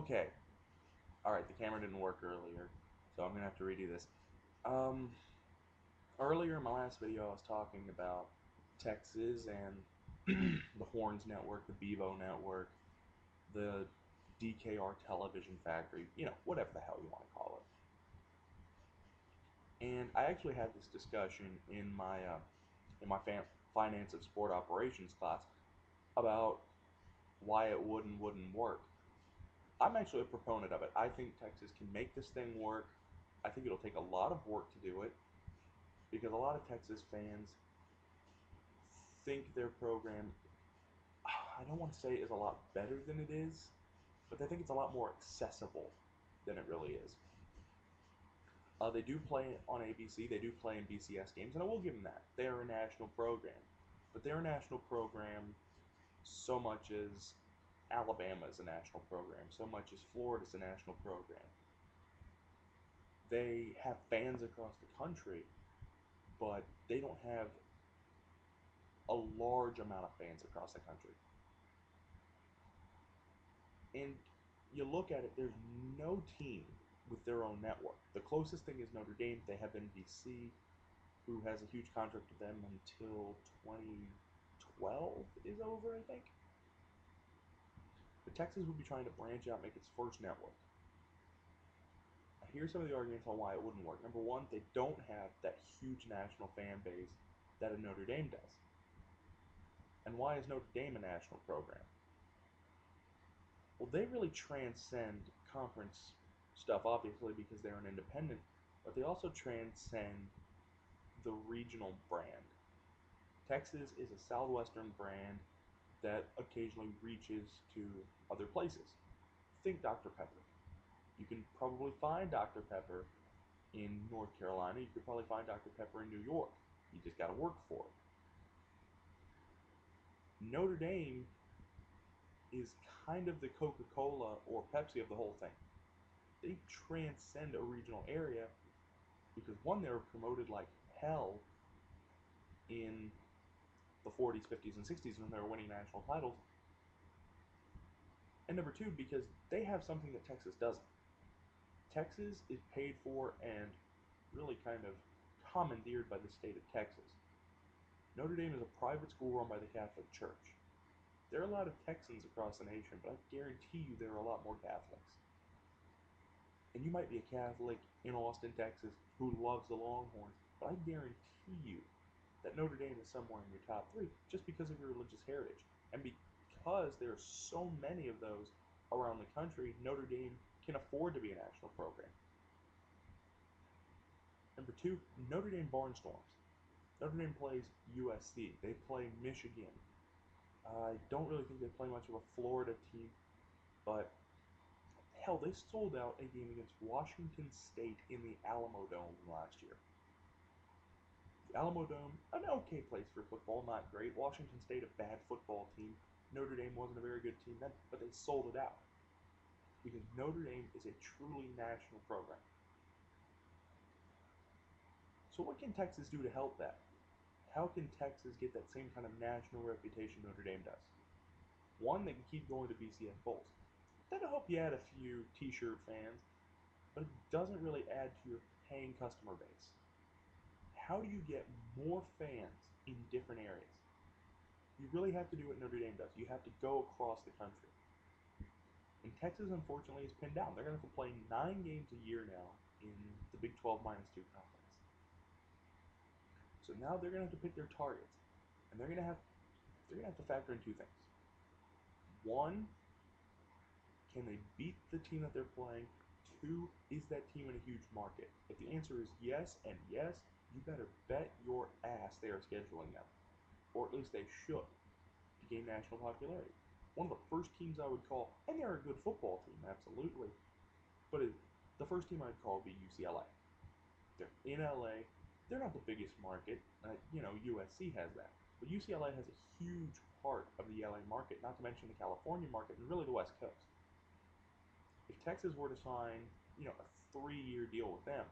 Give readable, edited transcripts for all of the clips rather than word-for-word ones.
Okay. Alright, the camera didn't work earlier, so I'm going to have to redo this. Um, Earlier in my last video, I was talking about Texas and the Horns Network, the Bevo Network, the DKR Television Factory, whatever the hell you want to call it. And I actually had this discussion in my finance of sport operations class about why it would and wouldn't work. I'm actually a proponent of it. I think Texas can make this thing work. I think it'll take a lot of work to do it because a lot of Texas fans think their program, I don't want to say is a lot better than it is, but they think it's a lot more accessible than it really is. They do play on ABC, they do play in BCS games, and I will give them that. They are a national program. But they're a national program so much as Alabama is a national program, so much as Florida is a national program. They have fans across the country, but they don't have a large amount of fans across the country. And you look at it, there's no team with their own network. The closest thing is Notre Dame. They have NBC, who has a huge contract with them until 2012 is over, I think. But Texas would be trying to branch out, make its first network. Here's some of the arguments on why it wouldn't work. Number one, they don't have that huge national fan base that a Notre Dame does. And why is Notre Dame a national program? Well, they really transcend conference stuff, obviously, because they're an independent, but they also transcend the regional brand. Texas is a southwestern brand that occasionally reaches to other places. Think Dr. Pepper. You can probably find Dr. Pepper in North Carolina. You could probably find Dr. Pepper in New York. You just got to work for it. Notre Dame is kind of the Coca-Cola or Pepsi of the whole thing. They transcend a regional area because one, they were promoted like hell in the 40s, 50s, and 60s when they were winning national titles. And number two, because they have something that Texas doesn't. Texas is paid for and really kind of commandeered by the state of Texas. Notre Dame is a private school run by the Catholic Church. There are a lot of Texans across the nation, but I guarantee you there are a lot more Catholics. And you might be a Catholic in Austin, Texas, who loves the Longhorns, but I guarantee you that Notre Dame is somewhere in your top three just because of your religious heritage. And because there are so many of those around the country, Notre Dame can afford to be a national program. Number two, Notre Dame barnstorms. Notre Dame plays USC. They play Michigan. I don't really think they play much of a Florida team, but hell, they sold out a game against Washington State in the Alamo Dome last year. The Alamo Dome, an okay place for football, not great. Washington State, a bad football team. Notre Dame wasn't a very good team then, but they sold it out because Notre Dame is a truly national program. So what can Texas do to help that? How can Texas get that same kind of national reputation Notre Dame does? One, they can keep going to BCS Bowls. That'll help you add a few t-shirt fans, but it doesn't really add to your paying customer base. How do you get more fans in different areas? You really have to do what Notre Dame does. You have to go across the country. And Texas, unfortunately, is pinned down. They're going to have to play 9 games a year now in the Big 12 -2 conference. So now they're going to have to pick their targets, and they're going to have to factor in two things. One, can they beat the team that they're playing? Two, is that team in a huge market? If the answer is yes and yes, you better bet your ass they are scheduling them, or at least they should, to gain national popularity. One of the first teams I would call, and they're a good football team, absolutely, but the first team I'd call would be UCLA. They're in LA. They're not the biggest market. USC has that. But UCLA has a huge part of the LA market, not to mention the California market and really the West Coast. If Texas were to sign, a 3-year deal with them,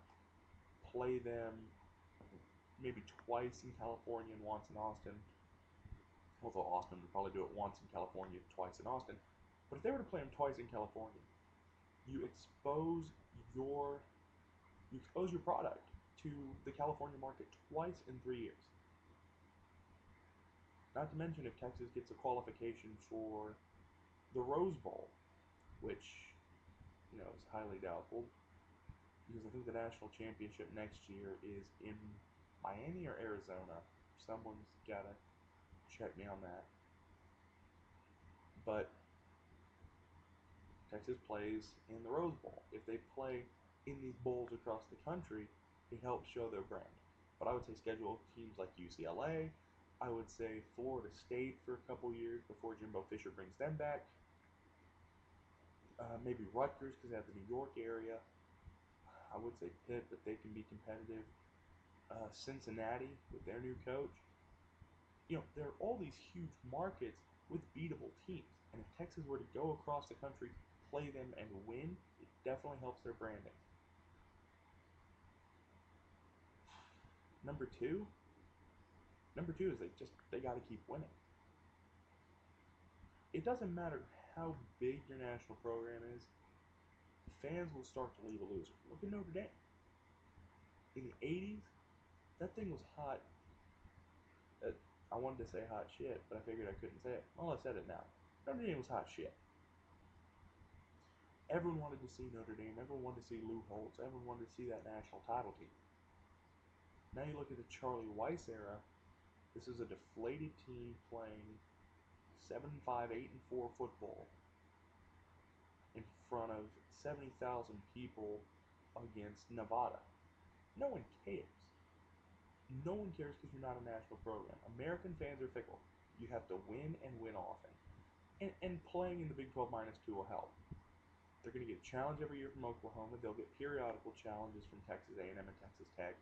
play them maybe twice in California and once in Austin, although Austin would probably do it once in California, twice in Austin, but if they were to play them twice in California you expose your product to the California market twice in 3 years. Not to mention if Texas gets a qualification for the Rose Bowl, which is highly doubtful, because I think the national championship next year is in Miami or Arizona. Someone's gotta check me on that. But Texas plays in the Rose Bowl. If they play in these bowls across the country, it helps show their brand. But I would say schedule teams like UCLA. I would say Florida State for a couple years before Jimbo Fisher brings them back. Maybe Rutgers because they have the New York area. I would say Pitt, but they can be competitive. Cincinnati with their new coach. There are all these huge markets with beatable teams. And if Texas were to go across the country, play them, and win, it definitely helps their branding. Number two is they got to keep winning. It doesn't matter how big your national program is, fans will start to leave a loser. Look at Notre Dame. In the 80s, that thing was hot. I wanted to say hot shit, but I figured I couldn't say it. Well, I said it now. Notre Dame was hot shit. Everyone wanted to see Notre Dame. Everyone wanted to see Lou Holtz. Everyone wanted to see that national title team. Now you look at the Charlie Weiss era. This is a deflated team playing 7-5, 8-4 football in front of 70,000 people against Nevada. No one cares. No one cares because you're not a national program. American fans are fickle. You have to win and win often. And playing in the Big 12 -2 will help. They're going to get a challenge every year from Oklahoma. They'll get periodical challenges from Texas A&M and Texas Tech.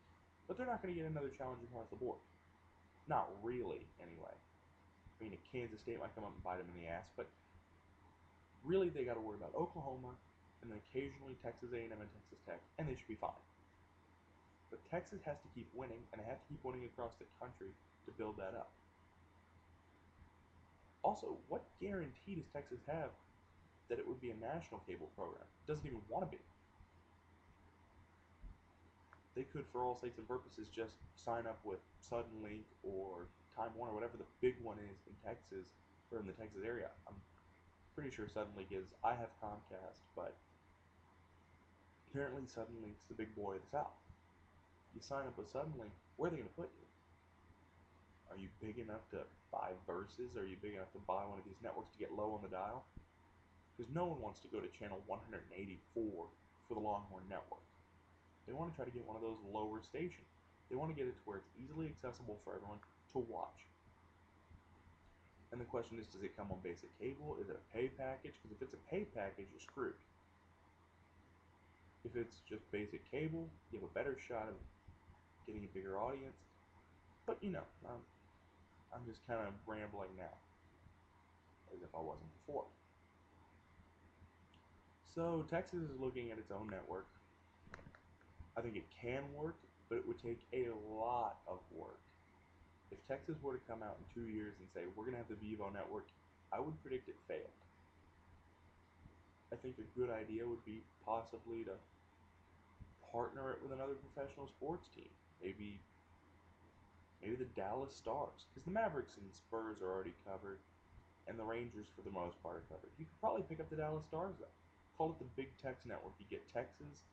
But they're not going to get another challenge across the board. Not really, anyway. I mean, Kansas State might come up and bite them in the ass, but really they got to worry about Oklahoma and then occasionally Texas A&M and Texas Tech, and they should be fine. But Texas has to keep winning, and they have to keep winning across the country to build that up. Also, what guarantee does Texas have that it would be a national cable program? It doesn't even want to be. They could, for all sakes and purposes, just sign up with Suddenlink or Time Warner, whatever the big one is in Texas, or in the Texas area. I'm pretty sure Suddenlink is. I have Comcast, but apparently Suddenlink's the big boy of the South. You sign up with Suddenlink, where are they going to put you? Are you big enough to buy Versus? Are you big enough to buy one of these networks to get low on the dial? Because no one wants to go to channel 184 for the Longhorn network. They want to try to get one of those lower stations. They want to get it to where it's easily accessible for everyone to watch. And the question is, does it come on basic cable? Is it a pay package? Because if it's a pay package, you're screwed. If it's just basic cable, you have a better shot of getting a bigger audience. But I'm just kind of rambling now, as if I wasn't before. So Texas is looking at its own network. I think it can work, but it would take a lot of work. If Texas were to come out in 2 years and say, we're going to have the Vivo network, I would predict it failed. I think a good idea would be possibly to partner it with another professional sports team. Maybe the Dallas Stars, because the Mavericks and Spurs are already covered, and the Rangers, for the most part, are covered. You could probably pick up the Dallas Stars, though. Call it the Big Tex Network. You get Texas,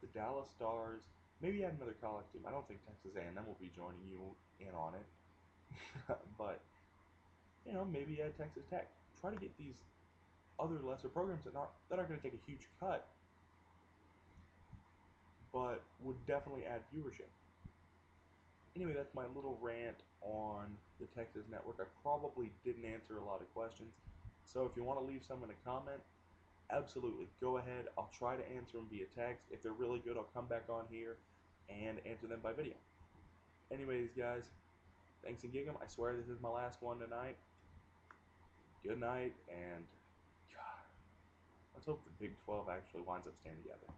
the Dallas Stars, maybe add another college team. I don't think Texas A&M will be joining you in on it. But, maybe add Texas Tech. Try to get these other lesser programs that aren't going to take a huge cut, but would definitely add viewership. Anyway, that's my little rant on the Texas network. I probably didn't answer a lot of questions, so if you want to leave some in a comment, absolutely, go ahead. I'll try to answer them via text. If they're really good, I'll come back on here and answer them by video. Anyways, guys, thanks and gig 'em. I swear this is my last one tonight. Good night, and God, let's hope the Big 12 actually winds up staying together.